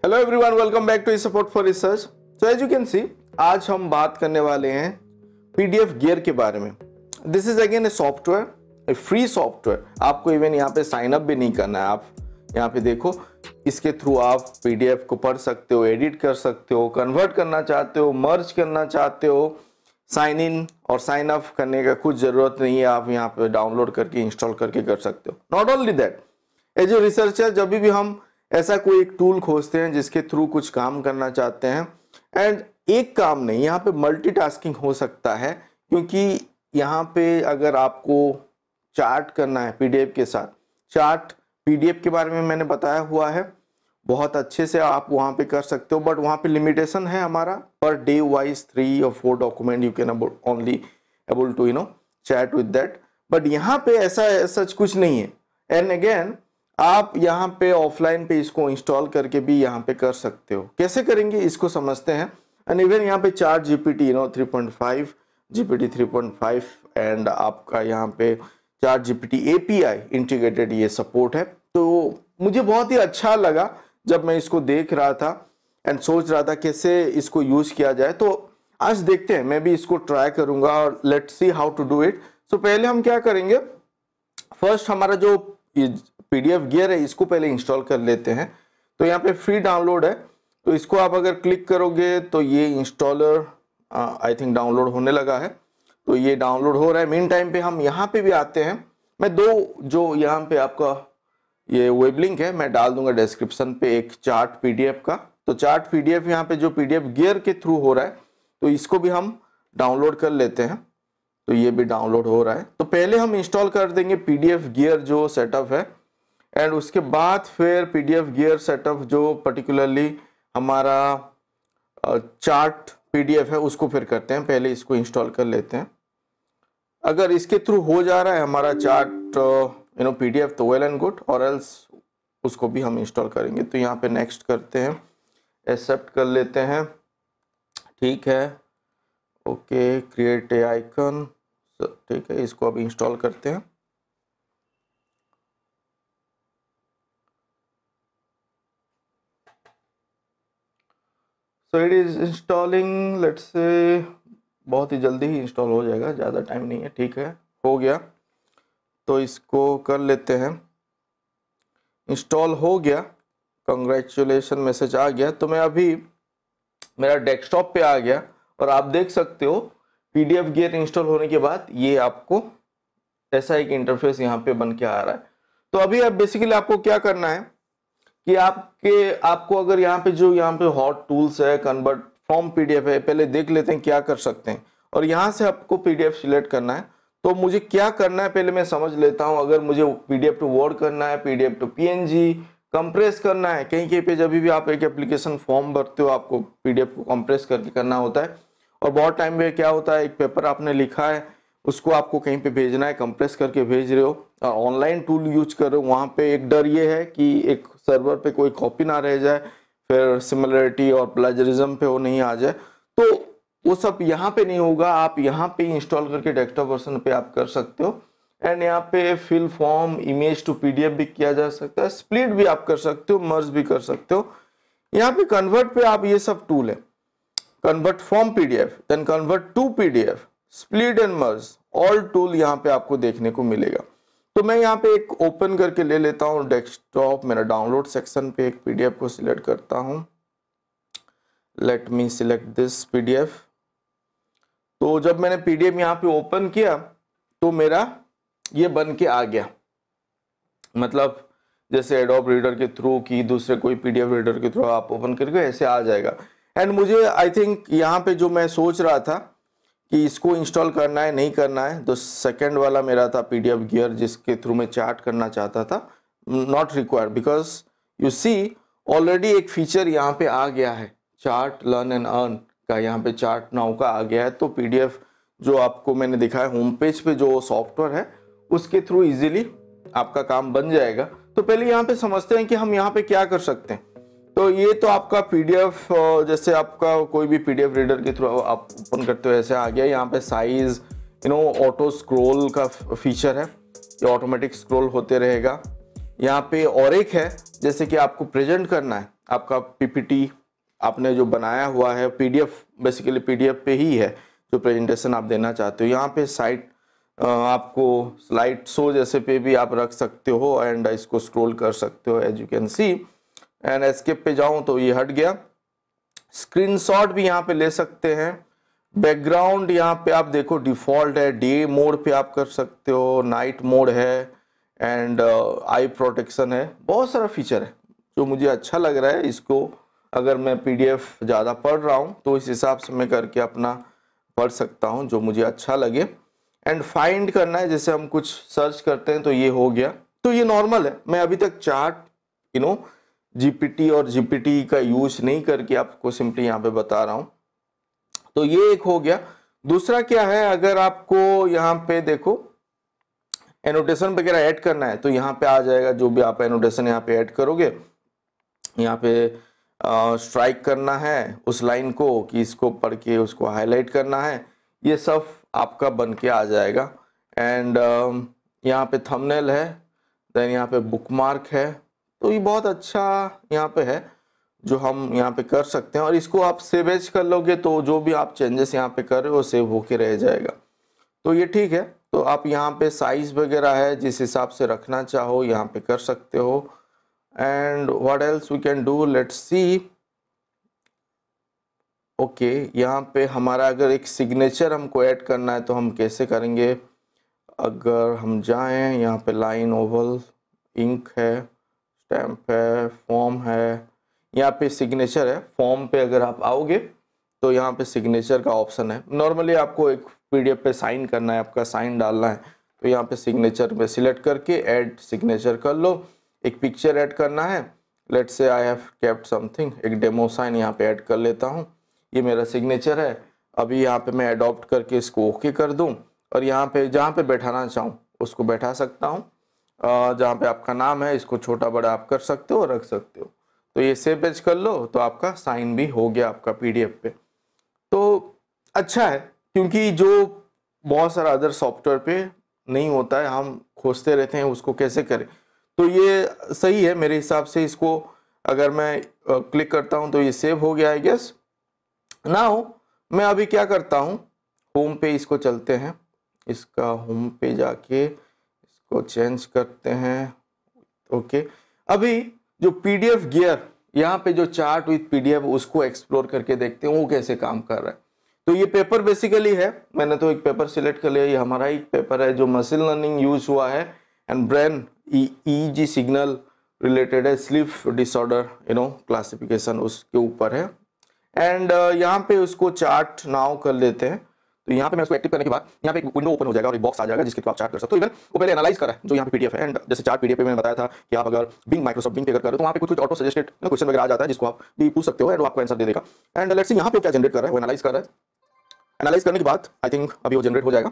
Hello everyone, welcome back to support for research. So as you can see, आज हम बात करने वाले हैं पीडीएफ गियर के बारे में। This is again a software, A free software. आपको इवन यहाँ पे साइन अप भी नहीं करना है। आप यहाँ पे देखो, इसके थ्रू आप पीडीएफ को पढ़ सकते हो, एडिट कर सकते हो, कन्वर्ट करना चाहते हो, मर्ज करना चाहते हो, साइन इन और साइन अप करने का कुछ जरूरत नहीं है। आप यहाँ पे डाउनलोड करके इंस्टॉल करके कर सकते हो। Not only that, as a researcher जब भी हम ऐसा कोई एक टूल खोजते हैं जिसके थ्रू कुछ काम करना चाहते हैं, एंड एक काम नहीं, यहाँ पे मल्टीटास्किंग हो सकता है। क्योंकि यहाँ पे अगर आपको चार्ट करना है पीडीएफ के साथ, चार्ट पीडीएफ के बारे में मैंने बताया हुआ है, बहुत अच्छे से आप वहाँ पे कर सकते हो। बट वहाँ पे लिमिटेशन है हमारा, per day wise 3 or 4 document you can only able to chat with that. But यहाँ पे ऐसा सच कुछ नहीं है। एंड अगेन आप यहाँ पे ऑफलाइन पे इसको इंस्टॉल करके भी यहाँ पे कर सकते हो। कैसे करेंगे इसको समझते हैं। एंड इवन यहाँ पे चार्ट जीपीटी 3.5, जीपीटी 3.5 एंड आपका यहाँ पे चार्ट जीपीटी एपीआई इंटीग्रेटेड ये सपोर्ट है। तो मुझे बहुत ही अच्छा लगा जब मैं इसको देख रहा था एंड सोच रहा था कैसे इसको यूज किया जाए। तो आज देखते हैं, मैं भी इसको ट्राई करूंगा और let's see how to do it. So पहले हम क्या करेंगे, फर्स्ट हमारा जो पीडीएफ गियर है इसको पहले इंस्टॉल कर लेते हैं। तो यहाँ पे फ्री डाउनलोड है, तो इसको आप अगर क्लिक करोगे तो ये इंस्टॉलर आई थिंक डाउनलोड होने लगा है। तो ये डाउनलोड हो रहा है। मीन टाइम पे हम यहाँ पे भी आते हैं। मैं दो जो यहाँ पे आपका ये वेब लिंक है मैं डाल दूंगा डिस्क्रिप्शन पे, एक चार्ट पीडीएफ का। तो चार्ट पीडीएफ यहाँ पे जो पीडीएफ गियर के थ्रू हो रहा है, तो इसको भी हम डाउनलोड कर लेते हैं। तो ये भी डाउनलोड हो रहा है। तो पहले हम इंस्टॉल कर देंगे पीडीएफ गियर जो सेटअप है, एंड उसके बाद फिर पीडीएफ गियर सेटअप जो पर्टिकुलरली हमारा चार्ट पीडीएफ है उसको फिर करते हैं। पहले इसको इंस्टॉल कर लेते हैं। अगर इसके थ्रू हो जा रहा है हमारा चार्ट पीडीएफ तो वेल एंड गुड, और एल्स उसको भी हम इंस्टॉल करेंगे। तो यहाँ पे नेक्स्ट करते हैं, एक्सेप्ट कर लेते हैं, ठीक है, ओके, क्रिएट ए आइकन, ठीक है, इसको अब इंस्टॉल करते हैं। So it is installing, let's say बहुत ही जल्दी ही इंस्टॉल हो जाएगा, ज़्यादा टाइम नहीं है। ठीक है, हो गया। तो इसको कर लेते हैं, इंस्टॉल हो गया, कंग्रेचुलेशन मैसेज आ गया। तो मैं अभी मेरा डेस्कटॉप पे आ गया और आप देख सकते हो पीडीएफ गियर इंस्टॉल होने के बाद ये आपको ऐसा एक इंटरफेस यहाँ पे बन के आ रहा है। तो अभी अब बेसिकली आपको क्या करना है कि आपको अगर यहाँ पे हॉट टूल्स है, कन्वर्ट फ्रॉम पीडीएफ है, पहले देख लेते हैं क्या कर सकते हैं। और यहाँ से आपको पीडीएफ सिलेक्ट करना है। तो मुझे क्या करना है पहले मैं समझ लेता हूँ। अगर मुझे पीडीएफ टू वर्ड करना है, पीडीएफ टू पीएनजी कंप्रेस करना है, कहीं कहीं पे जब भी आप एक एप्लीकेशन फॉर्म भरते हो आपको पीडीएफ को कंप्रेस करके करना होता है। और बहुत टाइम में क्या होता है, एक पेपर आपने लिखा है उसको आपको कहीं पे भेजना है, कंप्रेस करके भेज रहे हो और ऑनलाइन टूल यूज कर रहे हो, वहाँ पे एक डर ये है कि एक सर्वर पे कोई कॉपी ना रह जाए, फिर सिमिलरिटी और प्लेजरिज्म पे वो नहीं आ जाए। तो वो सब यहाँ पे नहीं होगा। आप यहाँ पे इंस्टॉल करके डेस्कटॉप वर्जन पे आप कर सकते हो। एंड यहाँ पे fill form, image to PDF भी किया जा सकता है, स्प्लिट भी आप कर सकते हो, मर्ज भी कर सकते हो। यहाँ पे कन्वर्ट पे आप ये सब टूल है, convert from PDF, then convert to PDF, split and merge, all tool यहाँ पे आपको देखने को मिलेगा। तो मैं यहाँ पे एक ओपन करके ले लेता हूँ डेस्कटॉप, मेरा डाउनलोड सेक्शन पे एक पीडीएफ को सिलेक्ट करता हूँ। Let me select this PDF. तो जब मैंने पीडीएफ यहाँ पे ओपन किया तो मेरा ये बन के आ गया। मतलब जैसे एडोब रीडर के थ्रू की दूसरे कोई पीडीएफ रीडर के थ्रू आप ओपन करके ऐसे आ जाएगा। एंड मुझे आई थिंक यहाँ पे जो मैं सोच रहा था कि इसको इंस्टॉल करना है नहीं करना है, तो सेकंड वाला मेरा था पीडीएफ गियर जिसके थ्रू मैं चार्ट करना चाहता था, not required, because you see already एक फीचर यहाँ पे आ गया है, चार्ट लर्न एंड अर्न का, यहाँ पे चार्ट नाउ का आ गया है। तो पीडीएफ जो आपको मैंने दिखाया होम पेज पे जो सॉफ्टवेयर है उसके थ्रू इजीली आपका काम बन जाएगा। तो पहले यहाँ पे समझते हैं कि हम यहाँ पे क्या कर सकते हैं। तो ये तो आपका पीडीएफ, जैसे आपका कोई भी पीडीएफ रीडर के थ्रू आप ओपन करते हो ऐसे आ गया। यहाँ पे साइज ऑटो स्क्रॉल का फीचर है, ये ऑटोमेटिक स्क्रॉल होते रहेगा। यहाँ पे और एक है, जैसे कि आपको प्रेजेंट करना है, आपका पीपीटी आपने जो बनाया हुआ है, पीडीएफ बेसिकली पीडीएफ पे ही है जो प्रेजेंटेशन आप देना चाहते हो। यहाँ पे साइट आपको स्लाइड शो जैसे पे भी आप रख सकते हो एंड इसको स्क्रॉल कर सकते हो as you can see. And escape पे जाऊं तो ये हट गया। स्क्रीनशॉट भी यहाँ पे ले सकते हैं। बैकग्राउंड यहाँ पे आप देखो डिफॉल्ट है, डे मोड पे आप कर सकते हो, नाइट मोड है एंड आई प्रोटेक्शन है। बहुत सारा फीचर है जो मुझे अच्छा लग रहा है। इसको अगर मैं पीडीएफ ज़्यादा पढ़ रहा हूँ तो इस हिसाब से मैं करके अपना पढ़ सकता हूँ जो मुझे अच्छा लगे। एंड फाइंड करना है, जैसे हम कुछ सर्च करते हैं तो ये हो गया। तो ये नॉर्मल है। मैं अभी तक चार्ट जीपीटी और जीपीटी का यूज नहीं करके आपको सिंपली यहाँ पे बता रहा हूँ। तो ये एक हो गया। दूसरा क्या है, अगर आपको यहाँ पे देखो एनोटेशन वगैरह ऐड करना है तो यहाँ पे आ जाएगा। जो भी आप एनोटेशन यहाँ पे ऐड करोगे, यहाँ पे स्ट्राइक करना है उस लाइन को कि इसको पढ़ के उसको हाईलाइट करना है, ये सब आपका बन के आ जाएगा। एंड यहाँ पे थंबनेल है, देन यहाँ पे बुकमार्क है। तो ये बहुत अच्छा यहाँ पे है जो हम यहाँ पे कर सकते हैं। और इसको आप सेव एज कर लोगे तो जो भी आप चेंजेस यहाँ पे कर रहे हो सेव होके रह जाएगा। तो ये ठीक है। तो आप यहाँ पे साइज वगैरह है, जिस हिसाब से रखना चाहो यहाँ पे कर सकते हो। And what else we can do, let's see. Okay, यहाँ पे हमारा अगर एक सिग्नेचर हमको ऐड करना है तो हम कैसे करेंगे। अगर हम जाएं, यहाँ पे लाइन, ओवल, इंक है, स्टैम्प है, फॉर्म है, यहाँ पे सिग्नेचर है। फॉर्म पे अगर आप आओगे तो यहाँ पे सिग्नेचर का ऑप्शन है। नॉर्मली आपको एक पीडीएफ पे साइन करना है, आपका साइन डालना है, तो यहाँ पे सिग्नेचर पे सिलेक्ट करके ऐड सिग्नेचर कर लो। एक पिक्चर ऐड करना है, let's say I have kept something, एक डेमो साइन यहाँ पे ऐड कर लेता हूँ। ये मेरा सिग्नेचर है। अभी यहाँ पे मैं अडॉप्ट करके इसको ओके कर दूँ और यहाँ पे जहाँ पे बैठाना चाहूँ उसको बैठा सकता हूँ। जहाँ पे आपका नाम है इसको छोटा बड़ा आप कर सकते हो, रख सकते हो। तो ये सेव पेज कर लो तो आपका साइन भी हो गया आपका पीडीएफ पे। तो अच्छा है, क्योंकि जो बहुत सारा अदर सॉफ्टवेयर पे नहीं होता है, हम खोजते रहते हैं उसको कैसे करें। तो ये सही है मेरे हिसाब से। इसको अगर मैं क्लिक करता हूँ तो ये सेव हो गया है गेस। नाउ मैं अभी क्या करता हूँ, होम पे इसको चलते हैं, इसका होम पे जाके इसको चेंज करते हैं। ओके, अभी जो पीडीएफ गियर यहाँ पे जो चार्ट विथ पीडीएफ उसको एक्सप्लोर करके देखते हैं वो कैसे काम कर रहा है। तो ये पेपर बेसिकली है, मैंने तो एक पेपर सिलेक्ट कर लिया। ये हमारा एक पेपर है जो मशीन लर्निंग यूज हुआ है and brain EEG signal related है, स्लीप डिसऑर्डर क्लासिफिकेशन उसके ऊपर है। एंड यहाँ पे उसको चार्ट नाउ कर लेते हैं। तो यहाँ पे मैं उसको एक्टिव करने के बाद यहाँ पे एक विंडो ओपन हो जाएगा और एक बॉक्स आ जाएगा जिसके थ्रू आप चार्ट कर सकते हो। इवन वो पहले एनालाइज करा है जो यहाँ पे पीडीएफ है। एंड जैसे चार्ट पीडीएफ पे मैंने बताया था कि आप अगर बिंग माइक्रोसॉफ्ट बिंग पे अगर करो तो वहाँ पे कुछ ऑटो सजेस्टेड क्वेश्चन वगैरह आ जाता है जिसको आप भी पूछ सकते हो एंड वो आपको आंसर दे देगा। एंड लेट्स सी यहाँ पे क्या जनरेट कर रहा है, वो एनालाइज कर रहा है। एनालाइज करने के बाद आई थिंक अभी वो जनरेट हो जाएगा।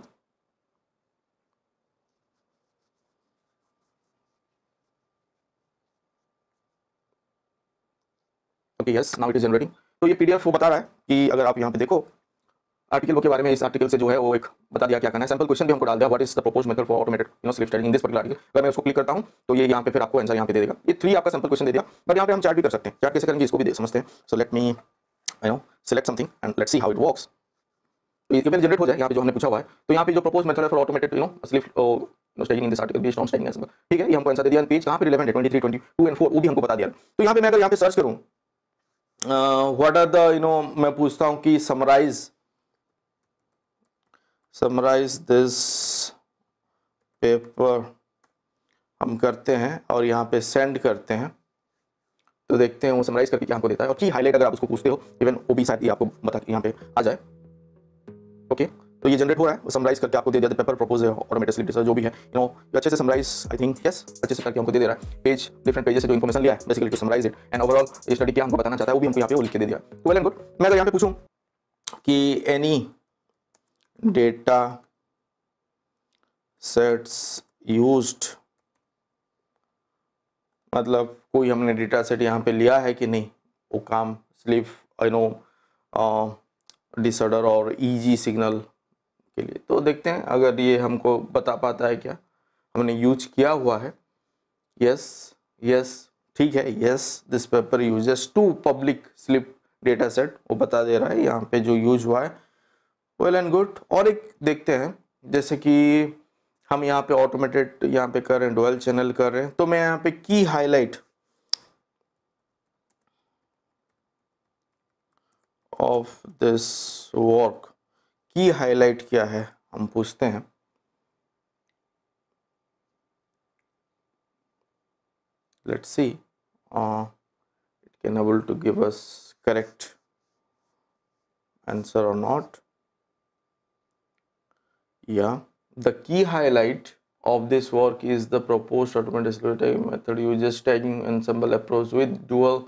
Okay yes, now it is generating. तो ये पीडीएफ वो बता रहा है कि अगर आप यहाँ पे देखो आर्टिकल बुक के बारे में, इस आर्टिकल से जो है वो एक बता दिया क्या करना है। सैंपल क्वेश्चन भी हमको डाल दिया, what is the proposed method for automated sleep study in this particular article. अगर मैं उसको क्लिक करता हूं तो ये यहाँ पे फिर आपको आंसर यहाँ पे दे देगा। ये 3 आपका सैंपल क्वेश्चन दे दिया, बट यहाँ पे हम चार्ट भी कर सकते हैं। चार्ट कैसे करेंगे इसको भी समझते हैं। So let me select something and let's see how it works. तो ये जनरेट हो जाए यहाँ पे जो हमने पूछा हुआ है। तो यहाँ पे जो प्रपोज्ड मेथड है for automated sleep study in this article based on study answer, ठीक है, ये हमको आंसर दे दिया। पेज कहाँ पे रिलेवेंट है 23, 22 एंड 4 वो भी हमको बता दिया। तो यहाँ पे मैं अगर यहाँ पे सर्च करूँ व्हाट आर द मैं पूछता हूँ कि समराइज दिस पेपर हम करते हैं और यहाँ पे सेंड करते हैं। तो देखते हैं वो समराइज करके क्या हमको देता है। और की हाईलाइट अगर आप उसको पूछते हो इवन वो भी शायद ये आपको बता यहाँ पे आ जाए। ओके, तो ये जनरेट हो रहा है, वो समराइज करके आपको दे दिया। पेपर प्रपोज है ऑटोमेटेड स्लीप डिसऑर्डर जो भी है अच्छे से समराइज आई थिंक यस अच्छे से करके हमको दे दे रहा है। पेज डिफरेंट पेजेस से जो इन्फॉर्मेशन लिया है basically to summarise it and overall study क्या हमको बताना चाहता है वो भी हमको यहाँ पे वो लिख के दे दिया। तो वेल एंड गुड। मैं अगर यहाँ पे पूछूं कि एनी डेटा सेट्स यूज्ड, मतलब कोई हमने डेटा सेट यहाँ पे लिया है कि नहीं वो काम स्लीप डिसऑर्डर और ईजी सिग्नल के लिए। तो देखते हैं अगर ये हमको बता पाता है क्या हमने यूज किया हुआ है। यस यस ठीक है, yes this paper uses 2 public slip data set, वो बता दे रहा है यहाँ पे जो यूज हुआ है। Well and good. और एक देखते हैं, जैसे कि हम यहाँ पे ऑटोमेटेड यहाँ पे कर रहे हैं, डुअल चैनल कर रहे हैं, तो मैं यहाँ पे की हाईलाइट ऑफ दिस वर्क, की हाईलाइट क्या है हम पूछते हैं। Let's see it can able to give us correct answer or not. Yeah, the key highlight of this work is the proposed automated slip tagging method uses tagging ensemble approach with dual,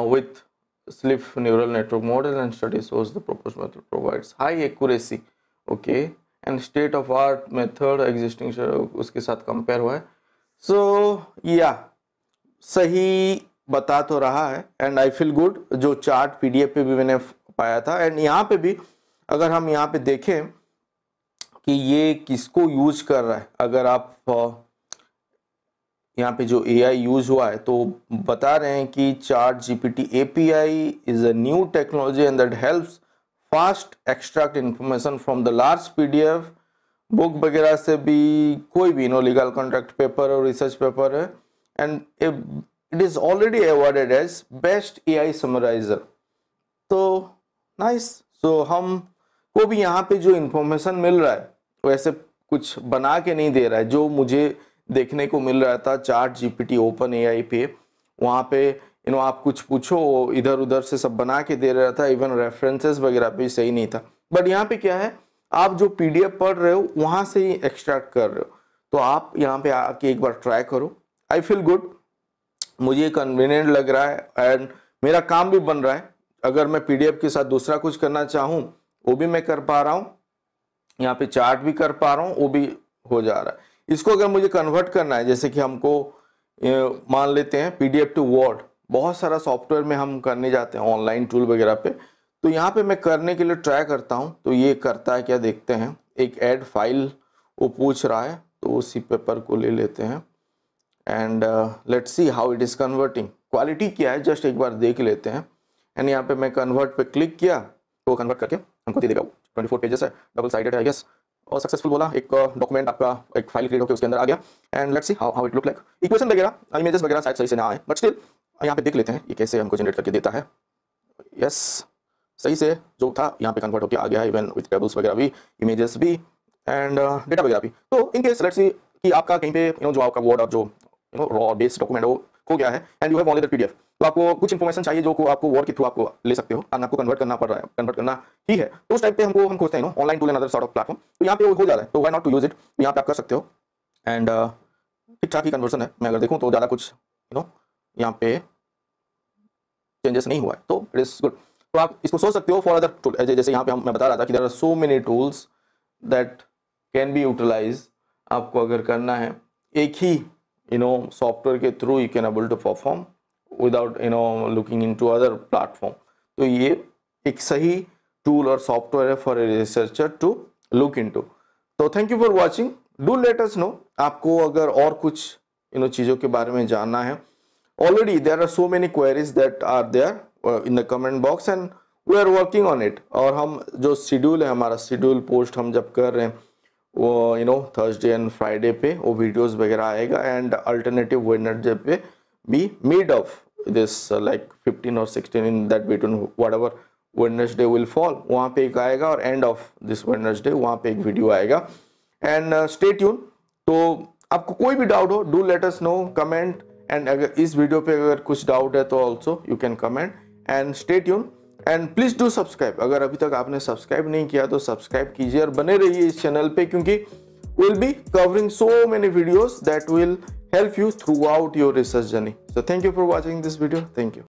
with slip neural network model, and study shows the proposed method provides high accuracy, okay, and state of art method existing उसके साथ compare हुआ है। सो या सही बता तो रहा है, एंड आई फील गुड। जो चार्ट पीडीएफ पे भी मैंने पाया था, एंड यहाँ पे भी अगर हम यहाँ पे देखें कि ये किसको यूज कर रहा है, अगर आप यहाँ पे जो एआई यूज हुआ है तो बता रहे हैं कि ChatGPT API is a new technology and that helps fast extract information from the large PDF book वगैरह से भी, कोई भी लीगल कॉन्ट्रैक्ट पेपर और रिसर्च पेपर है, and it is already awarded as best AI summariser. तो nice. सो हम को भी यहाँ पे जो इंफॉर्मेशन मिल रहा है वैसे कुछ बना के नहीं दे रहा है, जो मुझे देखने को मिल रहा था चार्ट जीपीटी ओपन एआई पे, वहाँ पे आप कुछ पूछो इधर उधर से सब बना के दे रहा था, इवन रेफरेंसेस वगैरह भी सही नहीं था। बट यहाँ पे क्या है, आप जो पीडीएफ पढ़ रहे हो वहाँ से ही एक्सट्रैक्ट कर रहे हो, तो आप यहाँ पे आके एक बार ट्राई करो। आई फील गुड, मुझे कन्वीनियंट लग रहा है, एंड मेरा काम भी बन रहा है। अगर मैं पीडीएफ के साथ दूसरा कुछ करना चाहूँ वो भी मैं कर पा रहा हूँ, यहाँ पे चार्ट भी कर पा रहा हूँ, वो भी हो जा रहा है। इसको अगर मुझे कन्वर्ट करना है, जैसे कि हमको मान लेते हैं पीडीएफ टू वर्ड, बहुत सारा सॉफ्टवेयर में हम करने जाते हैं ऑनलाइन टूल वगैरह पे, तो यहाँ पे मैं करने के लिए ट्राई करता हूँ। तो ये करता है क्या, देखते हैं। एक ऐड फाइल वो पूछ रहा है, तो उसी पेपर को ले लेते हैं, and let's see how it is converting. Quality क्या है जस्ट एक बार देख लेते हैं। एंड यहाँ पे मैं कन्वर्ट पे क्लिक किया तो कन्वर्ट करके हमको दे देगा। 24 पेजेस है, डबल साइडेड है आई गेस, और सक्सेसफुल बोला। एक डॉक्यूमेंट आपका एक फाइल क्रिएट होकर उसके अंदर आ गया, and let's see how it look like. Equation वगैरह इमेजेस वगैरह शायद सही से ना आए, बट स्टिल यहाँ पे देख लेते हैं ये कैसे हमको जनरेट करके देता है। यस, सही से जो था यहाँ पे कन्वर्ट होकर आ गया है, इवन विथ टेबल्स वगैरह भी, इमेजेस भी, एंड डेटा वगैरह भी। तो इन केस लेट्स सी कि आपका कहीं पे जो आपका वर्ड और जो रॉ बेस्ड डॉक्यूमेंट वो खो गया है, and you have only the PDF, तो आपको कुछ इन्फॉर्मेशन चाहिए जो को आपको वर्ड के थ्रू आपको ले सकते हो, और आपको कन्वर्ट करना पड़ रहा है, कन्वर्ट करना ही है। तो उस टाइप पे हम खोजते हैं online tool and other sort of platform, तो यहाँ पे वो हो जा रहा है, तो why not to use it. तो यहाँ पे आप कर सकते हो, एंड ठीक ठाक ही कन्वर्सन है। मैं अगर देखूँ तो ज़्यादा कुछ यहाँ पे चेंजेस नहीं हुआ है, तो इट इज गुड। तो आप इसको सोच सकते हो फॉर अदर टूल, जैसे यहाँ पे मैं बता रहा था कि there are so many tools that can be utilize. आपको अगर करना है एक ही सॉफ्टवेयर के through, you can able to perform without looking into other platform. तो ये एक सही टूल और सॉफ्टवेयर है for a researcher to look into. तो thank you for watching, do let us know आपको अगर और कुछ चीज़ों के बारे में जानना है। Already there are so many queries that are there in the comment box, and we are working on it. और हम जो शेड्यूल है, हमारा शेड्यूल पोस्ट हम जब कर रहे हैं वो थर्सडे एंड फ्राइडे पे वो वीडियोस वगैरह आएगा, एंड अल्टरनेटिव वेडनेसडे पे भी मिड ऑफ दिस लाइक 15 और 16 in that between whatever Wednesday will fall, वहाँ पे एक आएगा, और एंड ऑफ दिस वेडनेसडे वहाँ पे एक वीडियो आएगा। And stay tune. तो आपको कोई भी डाउट हो, do let us no, comment, and अगर इस वीडियो पे अगर कुछ डाउट है तो also you can comment, and stay tune, and please do subscribe. अगर अभी तक आपने सब्सक्राइब नहीं किया तो सब्सक्राइब कीजिए और बने रहिए इस चैनल पे, क्योंकि we'll be covering so many videos that will help you throughout your research journey. So thank you for watching this video. Thank you.